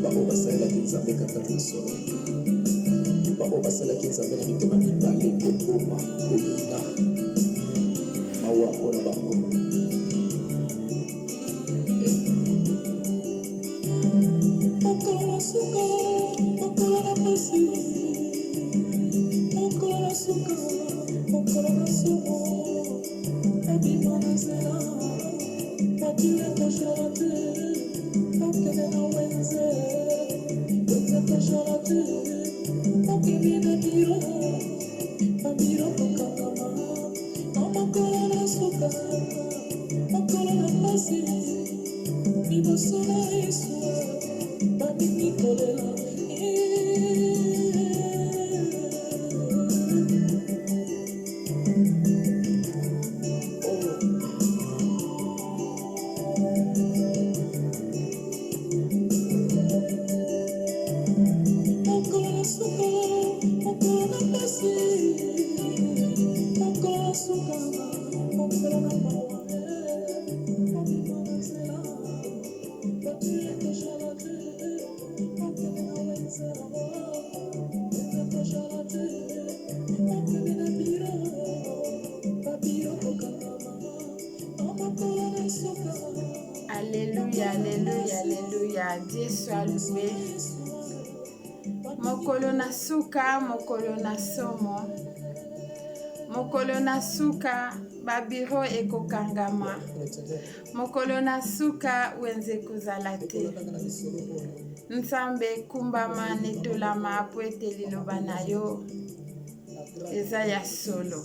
Babo basala kinzambe kata solo. Babo basala kinzambe na mitema mibale kokoma kolina. Mawa kona bango. Okola suka, okola na pasi. Okola suka, okola na sumo. Abima na zela. Abile kosharate. Okele na wenze. Wenze kosharate. Okele na biro. Abiro kokakama. Okola na suka. Okola na pasi. Ibosona Yesu. Babi Nikolela. Alléluia, alléluia, alléluia. Dieu soit loué. Mokolo na suka, mokolo na somo. Mokolo na suka, babiro ekokangama. Mokolo na suka, wenze kuzalate. Nsambe kumbama netolama apwete liloba na yo. Eza ya solo.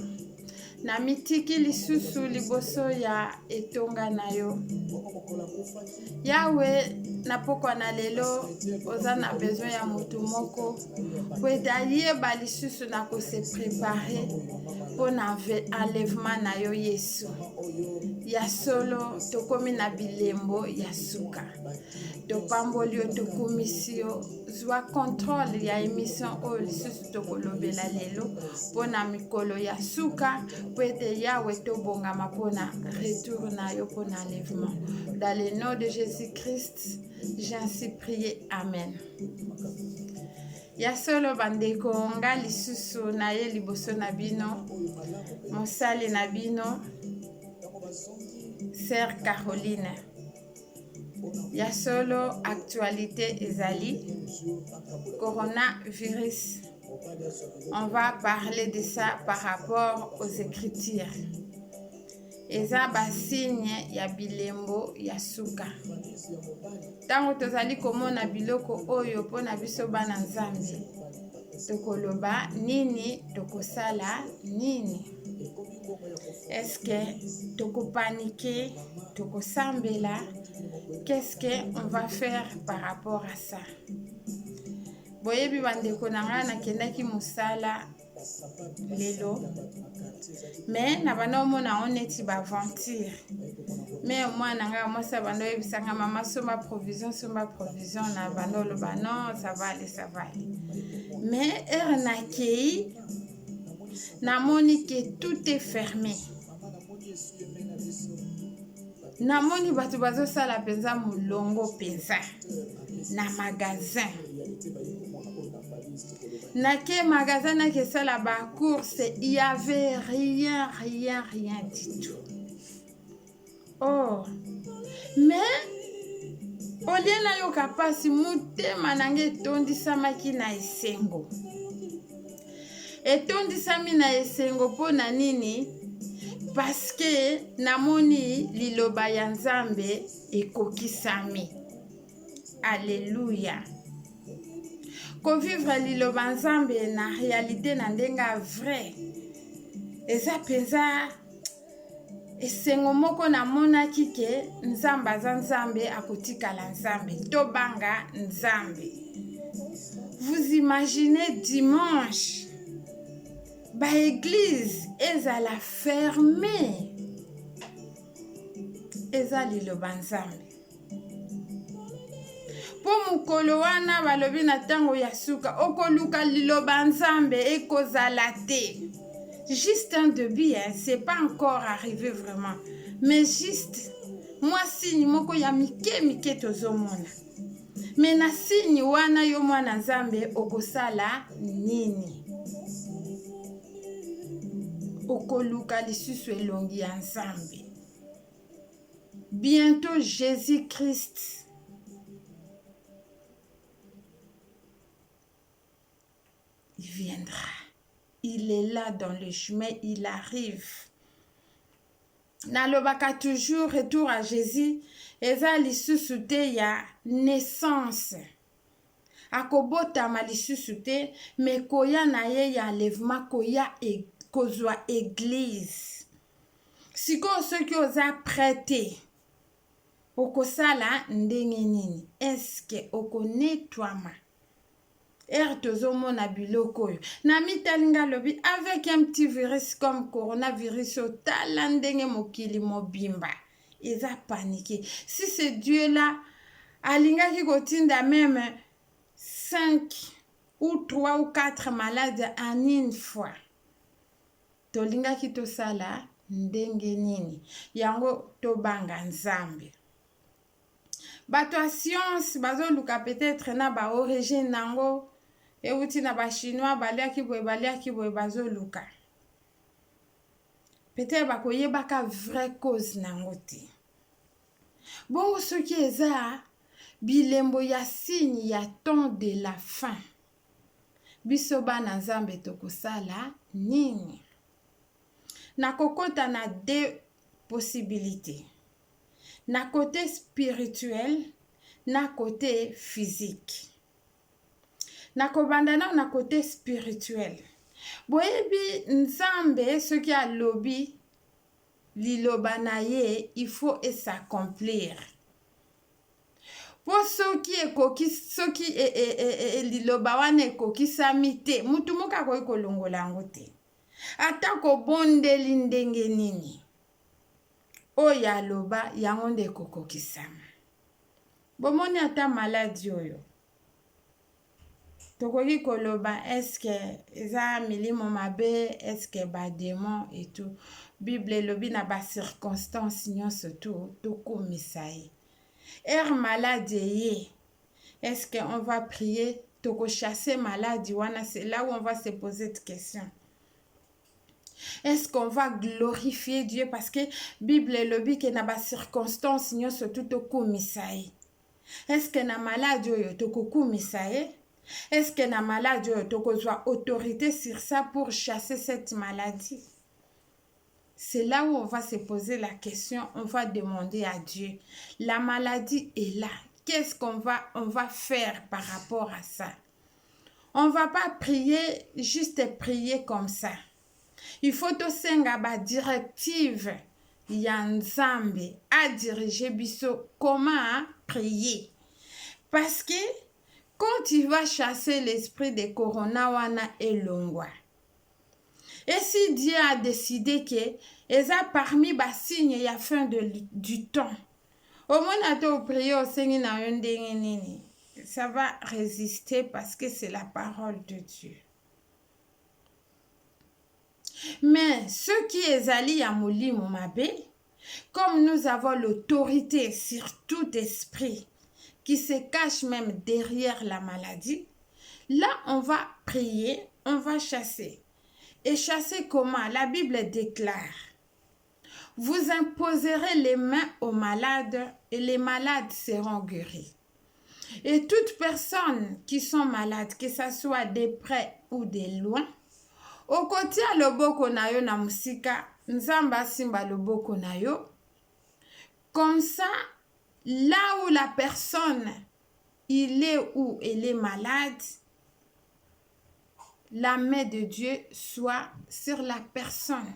Na mitiki lisusu liboso ya etonga na yo. Yawe na pokwa na lelo oza na besoin ya mutu moko po ayeba lisusu na ko se préparer po na enlèvement na yo Yesu. Ya solo tokomi na bilembo ya suka. Topamboli yo tokumisi yo zwa contrôle ya émission oyo lisusu tokolobela lelo po na mikolo ya suka po ete Yawe tobongama po na retour na yo po na enlèvement. Dans le nom de Jésus-Christ, j'ai ainsi prié. Amen. Ya solo bandeko nga lisusu na ye liboso na bino mosali na bino Sœur Caroline. Ya solo actualité ezali coronavirus. On va parler de ça par rapport aux Écritures. Eza basigne ya bilembo ya suka. Tango tozali komona biloko oyo pona biso bana Nzambe. Tokoloba nini tokosala nini? Est-ce que tokopaniquer, tokosambela? Qu'est-ce qu'on va faire par rapport à ça? Boyebi bandeko nanga nakendaki musala lelo. Mais na bana omona oneti ba aventure. Mais moi nanga mosa bando yebisanga mama soma provision na bando lo non ça va aller. Mais ernakei namoni que tout est fermé. Namoni batu bazo sala penza mulongo penza na magasin. Nake magasin na ke sala ba course, il y avait rien du tout. Oh, mais oliena yo kapasi mutema nange tondisamaki na esengo. Etondisami na esengo po na nini? Parce que namoni liloba ya Nzambe ekokisami. Alléluia. Ko vivre liloba Nzambe na réalité na ndenga vrai. Eza penza esengo moko na mona kike Nzambe aza Nzambe akotikala Nzambe. Tobanga Nzambe. Vous imaginez dimanche ba église ezala fermée. Eza liloba Nzambe. Po mukolo wana balobi na tango ya suka okoluka liloba Nzambe ekozala te. Juste un début, hein, c'est pas encore arrivé vraiment. Mais juste moi signe moko ya mike tozomona. me na signe wana yo mwana nzambe okosala nini? Okoluka lisusu elongi ya nzambe. Bientôt Jésus-Christ il viendra. Il est là dans le chemin, il arrive. Nalobaka toujours retour à Jésus, eza lisusu te ya naissance. Akobotama lisusu te, me koya na ye ya enlèvement, koya kozwa église. Siko soki oza prêté, okosala ndenge nini? Eske okonetwama? Tozomona biloko oyo. Na mitalinga lobi, avec un petit virus comme coronavirus, otala ndenge mokili mobimba. Eza paniqué. Si ce Dieu-là, alingaki kotinda même 5 ou 3 ou 4 malades en une fois. Tolingaki tosala ndenge nini? Yango tobanga nzambe. Bato a science, bazoluka peut-être na ba origine nango, euti na ba chinois, baliaki boye bazoluka. Peut-être bakoyebaka vraie cause nango te. Bongo soki eza bilembo ya signe ya temps de la fin. Biso bana nzambe tokosala nini? Na kokota na 2 possibilités. Na côté spirituel, na côté physique. Na kobandana na côté spirituel. Boyebi nzambe soki alobi liloba na ye, il faut s'accomplir. Po soki liloba wana ekokisami te, mutu moko akoki kolongola yango te. Ata kobondeli ndenge nini, oyo aloba yango nde ekokokisama. Bomoni ata maladi oyo, tokoki koloba eske eza milimo mabe, eske ba démon et tout. Bible elobi na ba circonstance nyonso tokomisa ye. Malade ye, est-ce qu'on va prier, toko chasser maladie wana? C'est là où on va se poser cette question. Est-ce qu'on va glorifier Dieu? Parce que Bible elobi ke na ba circonstance nyonso tokomisa ye. Est-ce que na maladie oyo tokokumisa ye? Est-ce que na maladie oyo tokozwa autorité sur ça pour chasser cette maladie? C'est là où on va se poser la question, on va demander à Dieu. La maladie est là. Qu'est-ce qu'on va faire par rapport à ça? On ne va pas prier, juste prier comme ça. Il faut aussi une directive. Ya nzambe à diriger biso comment prier. Parce que quand tu vas chasser l'esprit de corona wana elongwa. Et si Dieu a décidé que eza parmi bas signes ya fin du temps. Au moins to prier au Seigneur na ndenge nini. Ça va résister parce que c'est la parole de Dieu. Mais ceux qui ezali ya molimo mabe, comme nous avons l'autorité sur tout esprit qui se cache même derrière la maladie, là on va prier, on va chasser. Et chasser comment? La Bible déclare: vous imposerez les mains aux malades et les malades seront guéris. Et toute personne qui sont malades, que ce soit de près ou de loin, au côté loboko na yo na musika, nzamba simba loboko na yo. Comme ça, là où la personne, il est ou elle est malade, la main de Dieu soit sur la personne.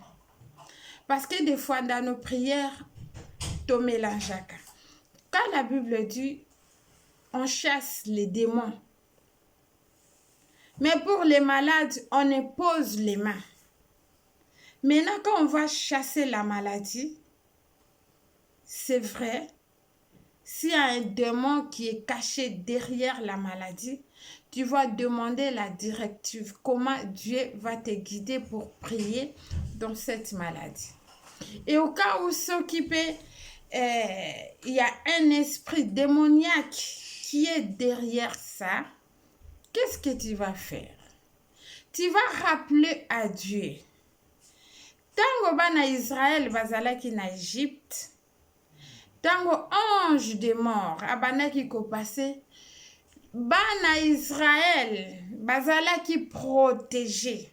Parce que des fois, dans nos prières, to mélangeaka. Quand la Bible dit, on chasse les démons. Mais pour les malades, on impose les mains. Maintenant, quand on va chasser la maladie, c'est vrai, s'il y a un démon qui est caché derrière la maladie, tu vas demander la directive, comment Dieu va te guider pour prier dans cette maladie. Et au cas où s'occuper, il y a un esprit démoniaque qui est derrière ça, qu'est-ce que tu vas faire? Tu vas rappeler à Dieu. Tango bana Israël bazalaki na Égypte, tango ange de mort abanaki ko passé, bana Israël bazalaki protégé.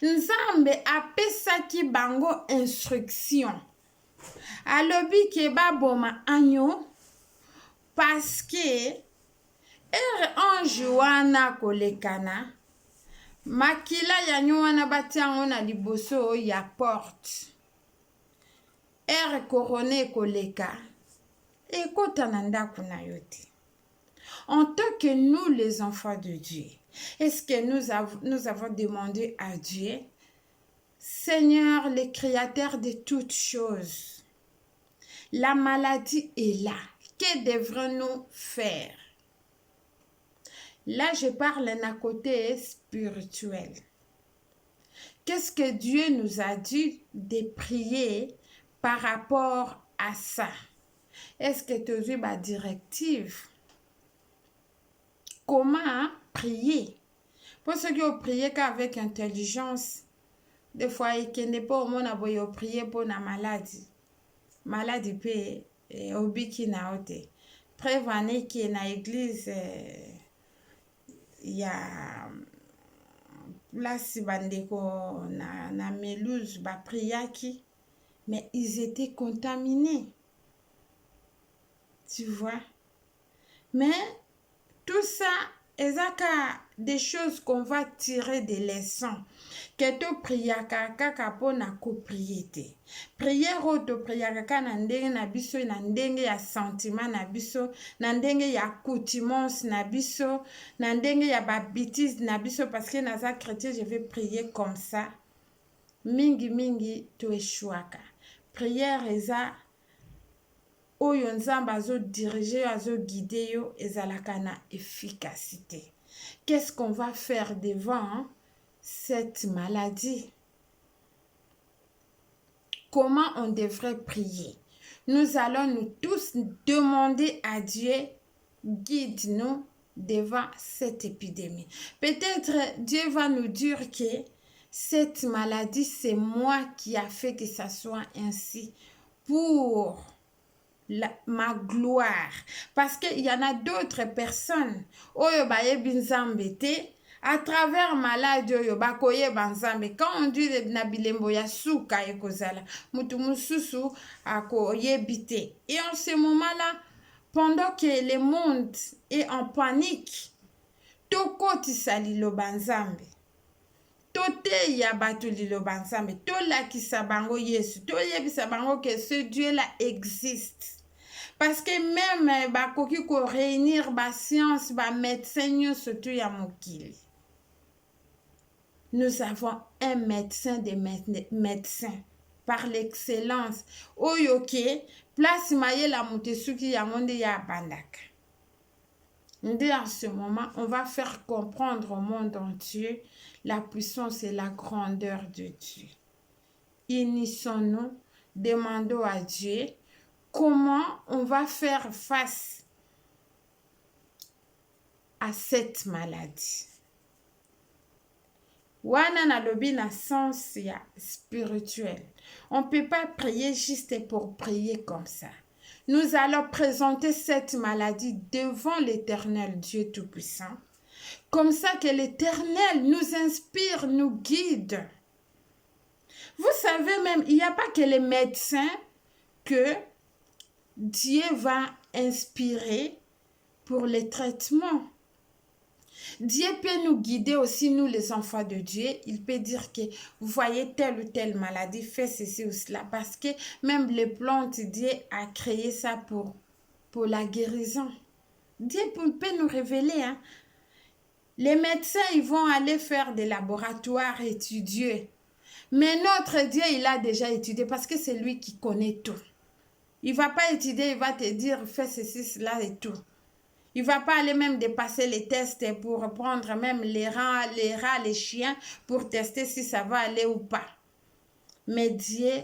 Nzambe apesaki bango instruction. Alobi ke baboma agneau parce que ange wana kolekana makila ya agneau wana batiango na liboso ya porte. Couronné koleka ekota na ndako na yo te. En tant que nous les enfants de Dieu, est-ce que nous avons demandé à Dieu, Seigneur, le créateur de toutes choses, la maladie est là, que devrions-nous faire? Là, je parle d'un côté spirituel. Qu'est-ce que Dieu nous a dit de prier par rapport à ça? Est-ce que tu as vu ma directive? Comment prier? Pour ceux qui ont prié qu'avec intelligence, des fois, il n'est pas au monde à prier pour la maladie. Maladie peut obiki na ote. Prévenez qui na église il y a place bandeko na melouse ba priaki, mais ils étaient contaminés. Tu vois? Mais tout ça, ezaka des choses qu'on va tirer des leçons. Que to priaka kaka pona ko priete. Prière to priaka kana ndenge na biso na ndenge ya sentiment na biso, na ndenge ya accoutumance na biso, na ndenge ya bêtise na biso parce que naza chrétien je vais prier comme ça. Mingi to échouaka. Prière eza oyo nzambe azo diriger azo guider yo ezalaka na efficacité. Qu'est-ce qu'on va faire devant cette maladie? Comment on devrait prier? Nous allons nous tous demander à Dieu, guide-nous devant cette épidémie. Peut-être Dieu va nous dire que cette maladie, c'est moi qui a fait que ça soit ainsi pour ma gloire. Parce qu'il y en a d'autres personnes oyo bayebi nzambe te à travers maladie oyo bakoye banzambe. Quand on dit na bilembo ya suka ekozala mutu mususu akoyebi te. Et en ce moment-là, pendant que le monde est en panique, tokotisa liloba nzambe, toteya bato liloba nzambe, tolakisa bango Yesu, toyebisa bango que ce Dieu-là existe. Parce que même bakoki ko réunir ba science, ba médecin surtout ya mokili. Nous avons un médecin des médecins par l'excellence. Oyoke place maye la mutesuki ya monde ya bandaka. Dès en ce moment, on va faire comprendre au monde entier la puissance et la grandeur de Dieu. Unissons-nous, demandons à Dieu comment on va faire face à cette maladie. Wana nalobi na sens ya spirituel. On ne peut pas prier juste pour prier comme ça. Nous allons présenter cette maladie devant l'Éternel Dieu Tout-Puissant. Comme ça que l'Éternel nous inspire, nous guide. Vous savez même, il n'y a pas que les médecins que Dieu va inspirer pour les traitements. Dieu peut nous guider aussi, nous les enfants de Dieu. Il peut dire que vous voyez telle ou telle maladie, faites ceci ou cela. Parce que même les plantes, Dieu a créé ça pour la guérison. Dieu peut nous révéler. Hein. Les médecins, ils vont aller faire des laboratoires étudiés. Mais notre Dieu, il a déjà étudié parce que c'est lui qui connaît tout. Il ne va pas étudier, il va te dire fais ceci, cela et tout. Il ne va pas aller même dépasser les tests pour prendre même les rats, les chiens pour tester si ça va aller ou pas. Mais Dieu,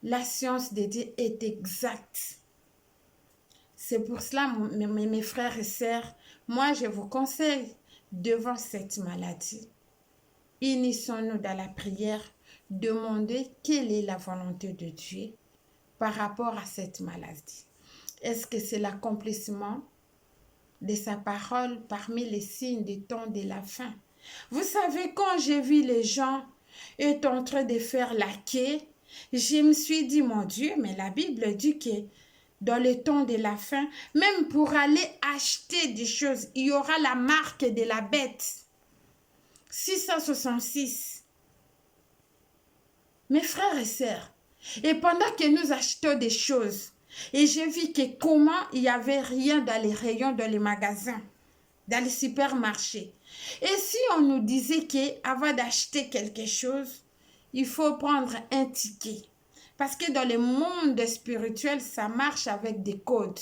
la science de Dieu est exacte. C'est pour cela, mes frères et sœurs, moi je vous conseille, devant cette maladie, unissons-nous dans la prière, demandez quelle est la volonté de Dieu par rapport à cette maladie. Est-ce que c'est l'accomplissement de sa parole parmi les signes des temps de la fin? Vous savez, quand j'ai vu les gens être en train de faire la queue, je me suis dit, mon Dieu, mais la Bible dit que dans le temps de la fin, même pour aller acheter des choses, il y aura la marque de la bête. 666. Mes frères et sœurs, et pendant que nous achetons des choses, et j'ai vu que comment il n'y avait rien dans les rayons, dans les magasins, dans les supermarchés. Et si on nous disait qu'avant d'acheter quelque chose, il faut prendre un ticket. Parce que dans le monde spirituel, ça marche avec des codes.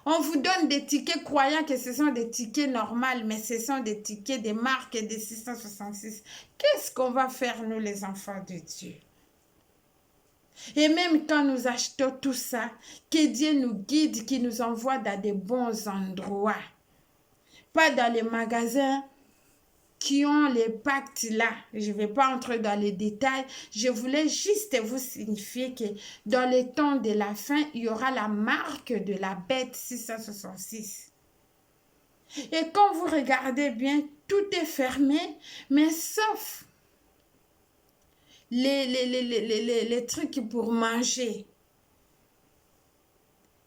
On vous donne des tickets croyant que ce sont des tickets normaux, mais ce sont des tickets des marques des 666. Qu'est-ce qu'on va faire, nous, les enfants de Dieu? Et même quand nous achetons tout ça, que Dieu nous guide, qu'il nous envoie dans des bons endroits. Pas dans les magasins qui ont les pactes là. Je ne vais pas entrer dans les détails. Je voulais juste vous signifier que dans les temps de la fin, il y aura la marque de la bête 666. Et quand vous regardez bien, tout est fermé, mais sauf les trucs pour manger.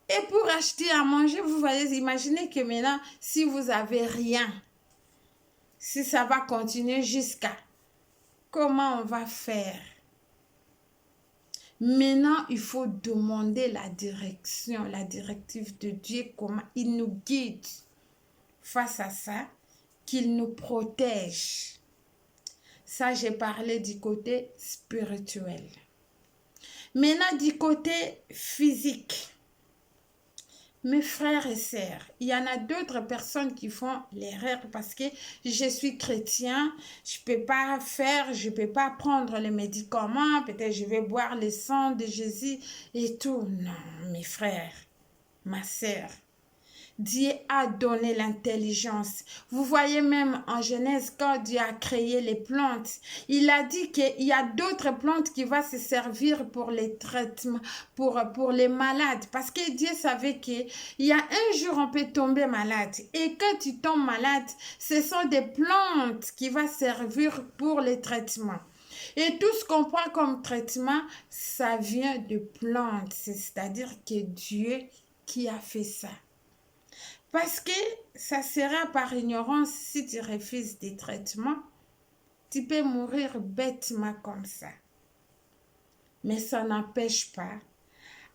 Et pour acheter à manger, vous voyez, imaginez que maintenant, si vous n'avez rien, si ça va continuer jusqu'à, comment on va faire? Maintenant, il faut demander la direction, la directive de Dieu, comment il nous guide face à ça, qu'il nous protège. Ça, j'ai parlé du côté spirituel. Maintenant, du côté physique. Mes frères et sœurs, il y en a d'autres personnes qui font l'erreur parce que je suis chrétien, je ne peux pas prendre les médicaments, peut-être je vais boire le sang de Jésus et tout. Non, mes frères, ma sœur, Dieu a donné l'intelligence. Vous voyez même en Genèse, quand Dieu a créé les plantes, il a dit qu'il y a d'autres plantes qui vont se servir pour les traitements, pour les malades. Parce que Dieu savait qu'il y a un jour on peut tomber malade. Et quand tu tombes malade, ce sont des plantes qui vont servir pour les traitements. Et tout ce qu'on prend comme traitement, ça vient de plantes. C'est-à-dire que Dieu qui a fait ça. Parce que ça sera par ignorance si tu refuses des traitements. Tu peux mourir bêtement comme ça. Mais ça n'empêche pas,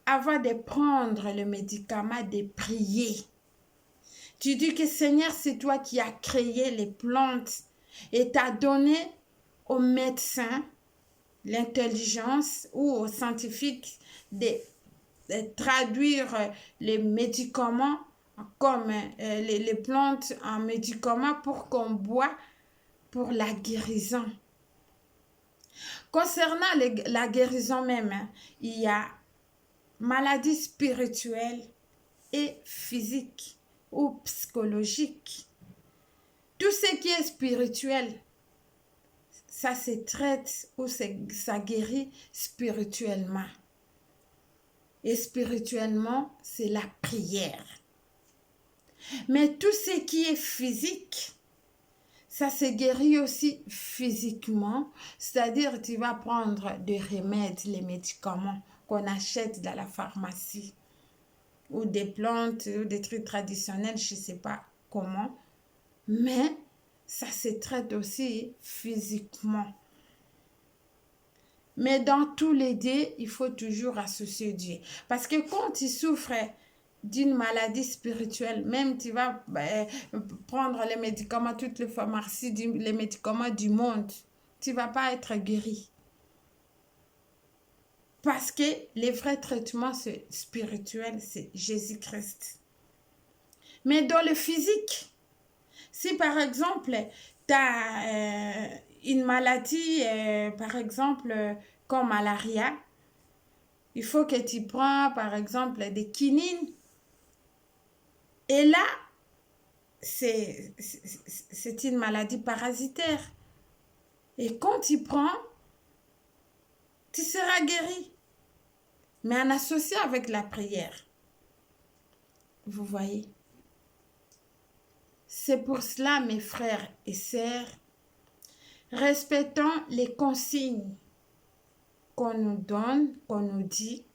avant de prendre le médicament, de prier. Tu dis que Seigneur, c'est toi qui as créé les plantes et t'as donné aux médecins l'intelligence ou aux scientifiques de traduire les médicaments comme les plantes en médicaments pour qu'on boit pour la guérison. Concernant la guérison même, il y a maladies spirituelles et physiques ou psychologiques. Tout ce qui est spirituel, ça se traite ou ça guérit spirituellement. Et spirituellement, c'est la prière. Mais tout ce qui est physique, ça se guérit aussi physiquement. C'est-à-dire, tu vas prendre des remèdes, les médicaments qu'on achète dans la pharmacie. Ou des plantes, ou des trucs traditionnels, je ne sais pas comment. Mais ça se traite aussi physiquement. Mais dans tous les deux, il faut toujours associer Dieu. Parce que quand tu souffres d'une maladie spirituelle, même tu vas prendre les médicaments, toutes les pharmacies, les médicaments du monde, tu ne vas pas être guéri. Parce que les vrais traitements spirituels, c'est Jésus-Christ. Mais dans le physique, si par exemple, tu as une maladie, par exemple, comme malaria, il faut que tu prends, par exemple, des quinines Et là, c'est une maladie parasitaire. Et quand tu prends, tu seras guéri. Mais en associant avec la prière. Vous voyez? C'est pour cela, mes frères et sœurs, respectons les consignes qu'on nous donne, qu'on nous dit,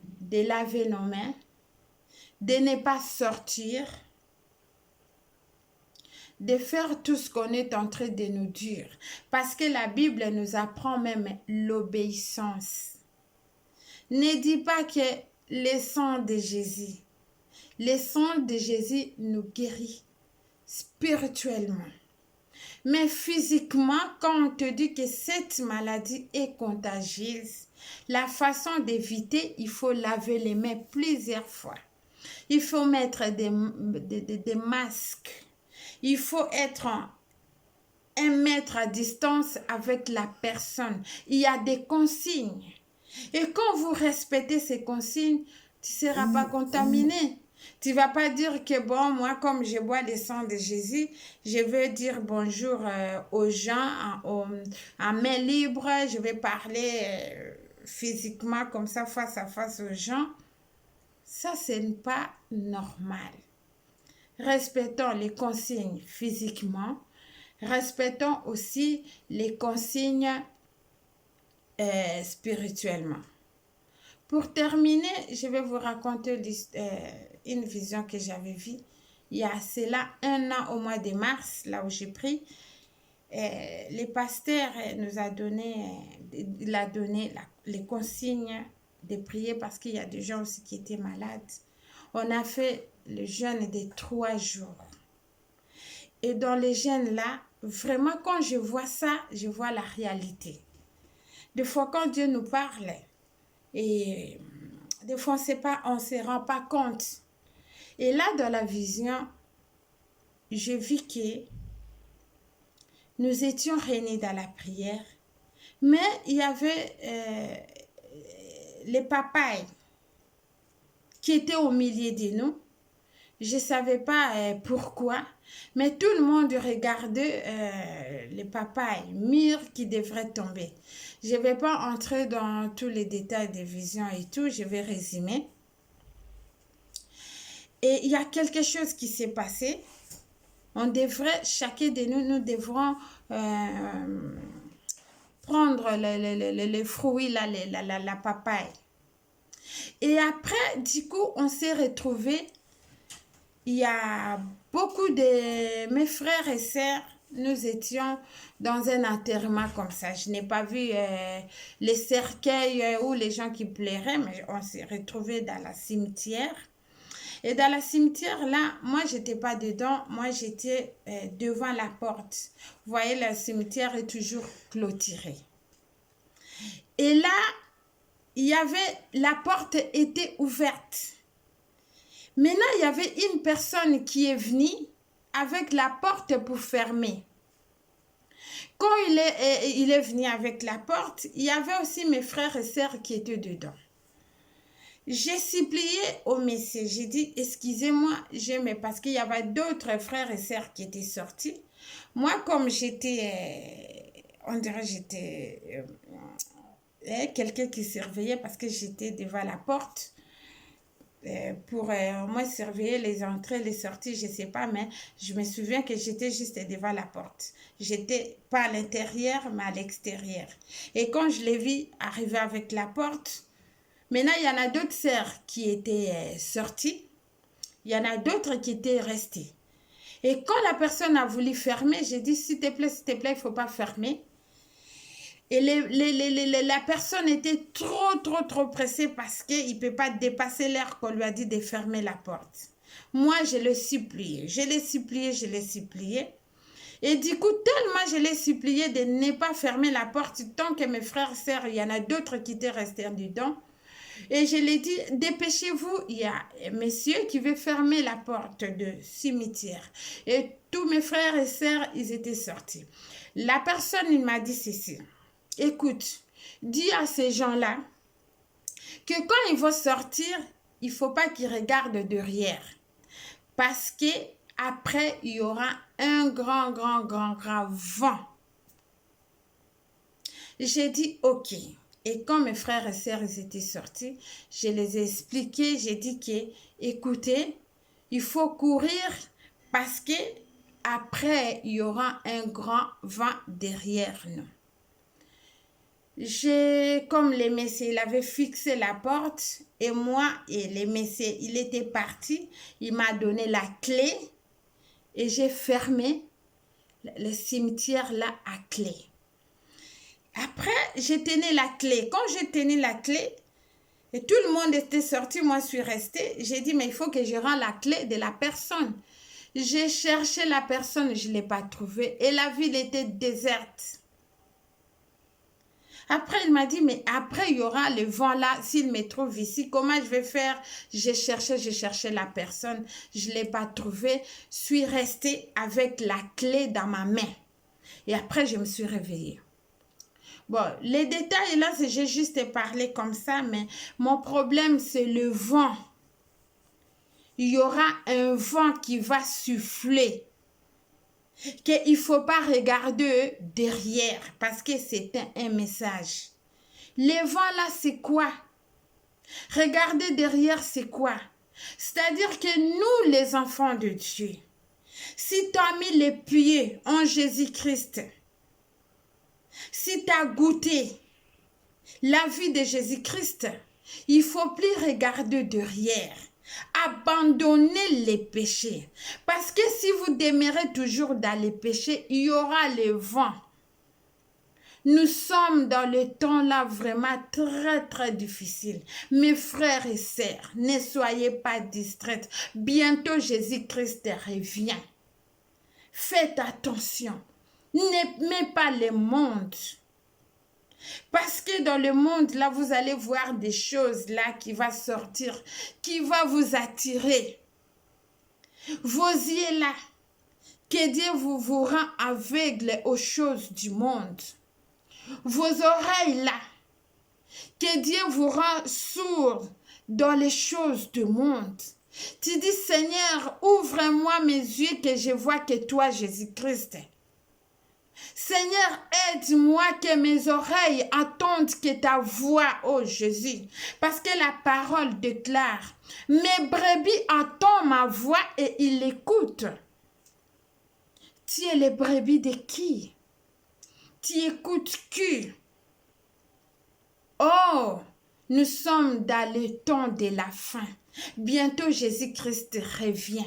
de laver nos mains, de ne pas sortir, de faire tout ce qu'on est en train de nous dire. Parce que la Bible nous apprend même l'obéissance. Ne dis pas que le sang de Jésus, le sang de Jésus nous guérit spirituellement. Mais physiquement, quand on te dit que cette maladie est contagieuse, la façon d'éviter, il faut laver les mains plusieurs fois. Il faut mettre des masques. Il faut être 1 mètre à distance avec la personne. Il y a des consignes. Et quand vous respectez ces consignes, tu ne seras pas contaminé. Tu ne vas pas dire que, bon, moi, comme je bois le sang de Jésus, je veux dire bonjour aux gens en main libre. Je vais parler physiquement comme ça, face à face aux gens. Ça, ce n'est pas normal. Respectons les consignes physiquement. Respectons aussi les consignes spirituellement. Pour terminer, je vais vous raconter une vision que j'avais vue. Il y a cela 1 an au mois de mars, là où j'ai pris. Le pasteur nous a donné, les consignes de prier parce qu'il y a des gens aussi qui étaient malades. On a fait le jeûne de 3 jours. Et dans les jeûnes là, vraiment quand je vois ça, je vois la réalité. Des fois quand Dieu nous parle, et des fois on ne se rend pas compte. Et là dans la vision, je vis que nous étions réunis dans la prière, mais il y avait les papayes qui étaient au milieu de nous. Je ne savais pas pourquoi, mais tout le monde regardait les papayes mûres qui devraient tomber. Je ne vais pas entrer dans tous les détails des visions et tout, je vais résumer. Et il y a quelque chose qui s'est passé. On devrait, chacun de nous, nous devrons prendre les fruits, là, la papaye. Et après, du coup, on s'est retrouvés. Il y a beaucoup de mes frères et sœurs, nous étions dans un enterrement comme ça. Je n'ai pas vu les cercueils ou les gens qui pleuraient, mais on s'est retrouvés dans la cimetière. Et dans la cimetière, là, moi, je n'étais pas dedans. Moi, j'étais devant la porte. Vous voyez, le cimetière est toujours clôturé. Et là, la porte était ouverte. Maintenant, il y avait une personne qui est venue avec la porte pour fermer. Quand il est venu avec la porte, il y avait aussi mes frères et sœurs qui étaient dedans. J'ai supplié au monsieur, j'ai dit, excusez-moi, parce qu'il y avait d'autres frères et sœurs qui étaient sortis. Moi, comme j'étais, on dirait j'étais quelqu'un qui surveillait parce que j'étais devant la porte. Pour moi surveiller les entrées, les sorties, je ne sais pas, mais je me souviens que j'étais juste devant la porte. J'étais pas à l'intérieur, mais à l'extérieur. Et quand je l'ai vu arriver avec la porte, maintenant il y en a d'autres sœurs qui étaient sorties, il y en a d'autres qui étaient restées. Et quand la personne a voulu fermer, j'ai dit s'il te plaît, il ne faut pas fermer. Et la personne était trop pressée parce qu'il ne peut pas dépasser l'heure qu'on lui a dit de fermer la porte. Moi, je l'ai supplié. Et du coup, tellement je l'ai supplié de ne pas fermer la porte, tant que mes frères et sœurs, il y en a d'autres qui étaient restés dedans. Et je lui ai dit, dépêchez-vous, il y a un monsieur qui veut fermer la porte de cimetière. Et tous mes frères et sœurs, ils étaient sortis. La personne, il m'a dit ceci. Écoute, dis à ces gens-là que quand ils vont sortir, il ne faut pas qu'ils regardent derrière. Parce que après, il y aura un grand vent. J'ai dit, ok. Et quand mes frères et sœurs ils étaient sortis, je les ai expliqués, j'ai dit que, écoutez, il faut courir parce que après, il y aura un grand vent derrière nous. Comme les messieurs, il avait fixé la porte et moi et les messieurs, il était parti, il m'a donné la clé et j'ai fermé le cimetière là à clé. Après, j'ai tenu la clé. Quand j'ai tenu la clé, et tout le monde était sorti, moi je suis restée, j'ai dit mais il faut que je rende la clé de la personne. J'ai cherché la personne, je ne l'ai pas trouvée et la ville était déserte. Après, il m'a dit, mais après, il y aura le vent là, s'il me trouve ici, comment je vais faire? J'ai cherché la personne, je ne l'ai pas trouvée, je suis restée avec la clé dans ma main. Et après, je me suis réveillée. Bon, les détails là, j'ai juste parlé comme ça, mais mon problème, c'est le vent. Il y aura un vent qui va souffler. Qu'il ne faut pas regarder derrière parce que c'est un message. Les vents là, c'est quoi? Regarder derrière, c'est quoi? C'est-à-dire que nous, les enfants de Dieu, si tu as mis les pieds en Jésus-Christ, si tu as goûté la vie de Jésus-Christ, il ne faut plus regarder derrière. Abandonnez les péchés. Parce que si vous demeurez toujours dans les péchés, il y aura le vent. Nous sommes dans le temps là vraiment très difficile. Mes frères et sœurs, ne soyez pas distraits. Bientôt Jésus-Christ revient. Faites attention. N'aimez pas le monde. Parce que dans le monde, là, vous allez voir des choses là qui vont sortir, qui vont vous attirer. Vos yeux là, que Dieu vous rend aveugle aux choses du monde. Vos oreilles là, que Dieu vous rend sourd dans les choses du monde. Tu dis, Seigneur, ouvre-moi mes yeux que je vois que toi, Jésus-Christ. Seigneur, aide-moi que mes oreilles entendent que ta voix, oh Jésus. Parce que la parole déclare, mes brebis entendent ma voix et ils l'écoutent. Tu es les brebis de qui? Tu écoutes qui? Oh, nous sommes dans le temps de la fin. Bientôt Jésus-Christ revient.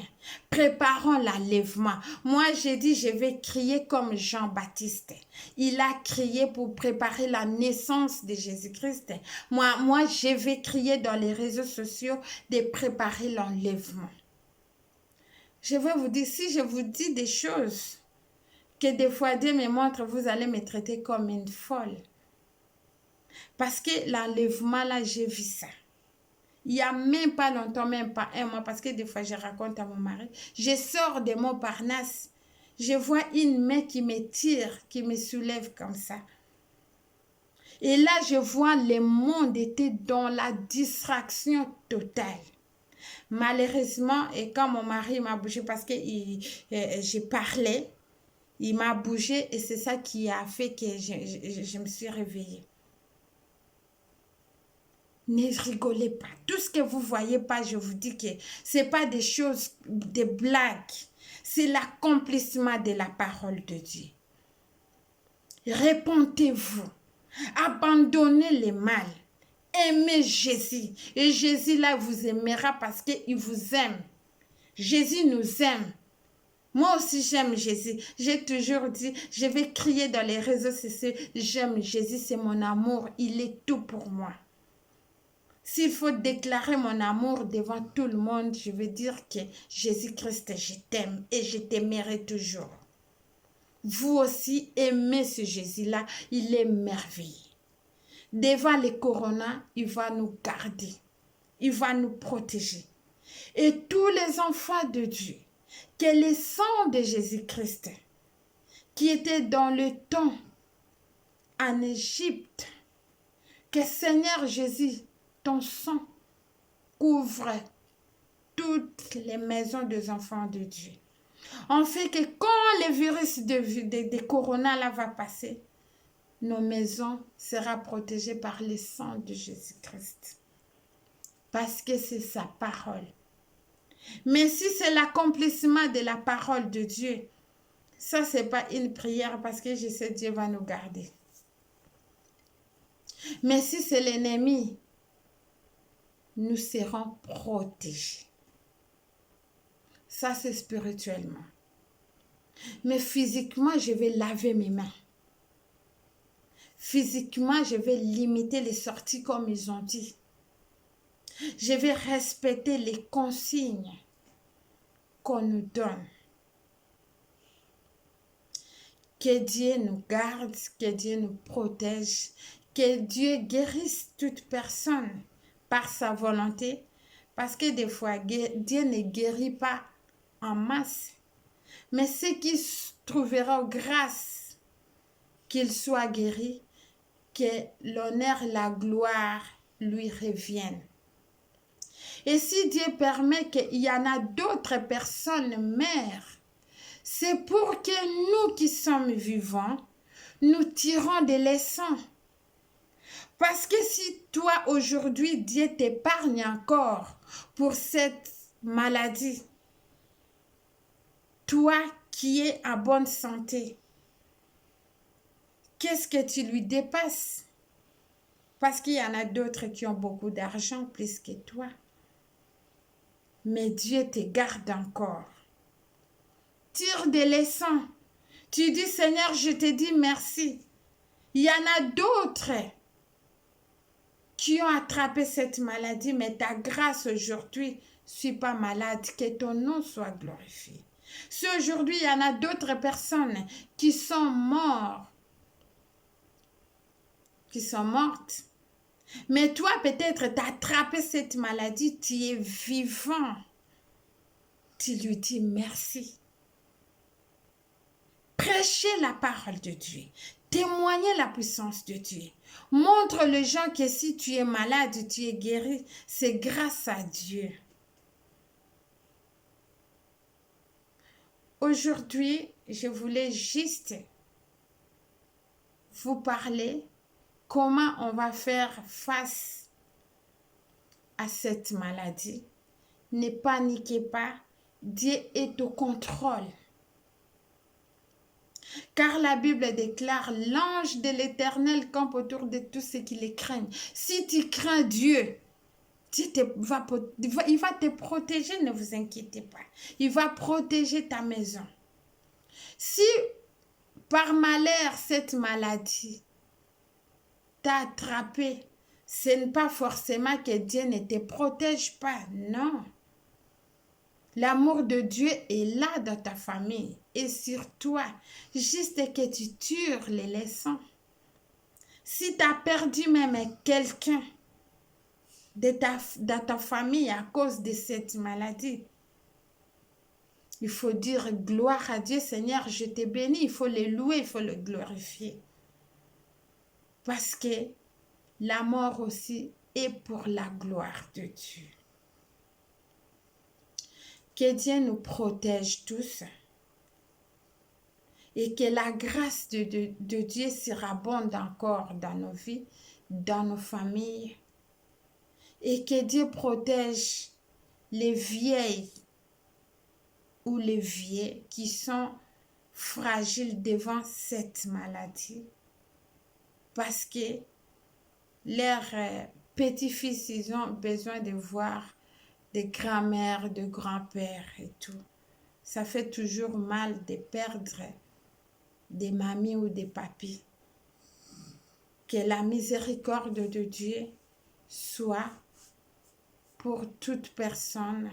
Préparons l'enlèvement. Moi, j'ai dit, je vais crier comme Jean-Baptiste. Il a crié pour préparer la naissance de Jésus-Christ. Moi, je vais crier dans les réseaux sociaux de préparer l'enlèvement. Je vais vous dire, si je vous dis des choses que des fois Dieu me montre, vous allez me traiter comme une folle. Parce que l'enlèvement, là, j'ai vu ça. Il n'y a même pas longtemps, même pas un mois, parce que des fois, je raconte à mon mari, je sors de Montparnasse, je vois une main qui me tire, qui me soulève comme ça. Et là, je vois le monde était dans la distraction totale. Malheureusement, et quand mon mari m'a bougé, parce que j'ai parlé, il m'a bougé et c'est ça qui a fait que je me suis réveillée. Ne rigolez pas. Tout ce que vous voyez pas, je vous dis que c'est pas des choses, des blagues. C'est l'accomplissement de la parole de Dieu. Répondez-vous. Abandonnez le mal. Aimez Jésus. Et Jésus là vous aimera parce qu'il vous aime. Jésus nous aime. Moi aussi j'aime Jésus. J'ai toujours dit, je vais crier dans les réseaux sociaux, j'aime Jésus, c'est mon amour. Il est tout pour moi. S'il faut déclarer mon amour devant tout le monde, je veux dire que Jésus-Christ, je t'aime et je t'aimerai toujours. Vous aussi aimez ce Jésus-là, il est merveilleux. Devant les coronas, il va nous garder, il va nous protéger. Et tous les enfants de Dieu, que le sang de Jésus-Christ, qui était dans le temps en Égypte, que Seigneur Jésus, ton sang couvre toutes les maisons des enfants de Dieu. On fait que quand le virus de corona là va passer, nos maisons seront protégées par le sang de Jésus-Christ. Parce que c'est sa parole. Mais si c'est l'accomplissement de la parole de Dieu, ça, c'est pas une prière parce que je sais Dieu va nous garder. Mais si c'est l'ennemi, nous serons protégés. Ça, c'est spirituellement. Mais physiquement, je vais laver mes mains. Physiquement, je vais limiter les sorties comme ils ont dit. Je vais respecter les consignes qu'on nous donne. Que Dieu nous garde, que Dieu nous protège, que Dieu guérisse toute personne par sa volonté. Parce que des fois, Dieu ne guérit pas en masse. Mais ceux qui trouveront grâce qu'il soit guéri, que l'honneur et la gloire lui reviennent. Et si Dieu permet qu'il y en a d'autres personnes mères, c'est pour que nous qui sommes vivants, nous tirons des leçons. Parce que si toi aujourd'hui, Dieu t'épargne encore pour cette maladie, toi qui es en bonne santé, qu'est-ce que tu lui dépasses? Parce qu'il y en a d'autres qui ont beaucoup d'argent plus que toi. Mais Dieu te garde encore. Tire des leçons. Tu dis, Seigneur, je te dis merci. Il y en a d'autres qui ont attrapé cette maladie, mais ta grâce aujourd'hui, je ne suis pas malade, que ton nom soit glorifié. Si aujourd'hui, il y en a d'autres personnes qui sont mortes, mais toi, peut-être, tu as attrapé cette maladie, tu es vivant. Tu lui dis merci. Prêchez la parole de Dieu. Témoignez la puissance de Dieu. Montre les gens que si tu es malade, tu es guéri, c'est grâce à Dieu. Aujourd'hui, je voulais juste vous parler comment on va faire face à cette maladie. Ne paniquez pas, Dieu est au contrôle. Car la Bible déclare, l'ange de l'Éternel campe autour de tous ceux qui les craignent. Si tu crains Dieu, il va te protéger, ne vous inquiétez pas. Il va protéger ta maison. Si par malheur cette maladie t'a attrapé, ce n'est pas forcément que Dieu ne te protège pas, non. L'amour de Dieu est là dans ta famille et sur toi, juste que tu tires les leçons. Si tu as perdu même quelqu'un dans ta famille à cause de cette maladie, il faut dire gloire à Dieu, Seigneur, je te bénis, il faut le louer, il faut le glorifier. Parce que la mort aussi est pour la gloire de Dieu. Que Dieu nous protège tous et que la grâce de Dieu surabonde encore dans nos vies, dans nos familles, et que Dieu protège les vieilles ou les vieux qui sont fragiles devant cette maladie parce que leurs petits-fils, ils ont besoin de voir des grands-mères, de grands-pères et tout. Ça fait toujours mal de perdre des mamies ou des papis. Que la miséricorde de Dieu soit pour toute personne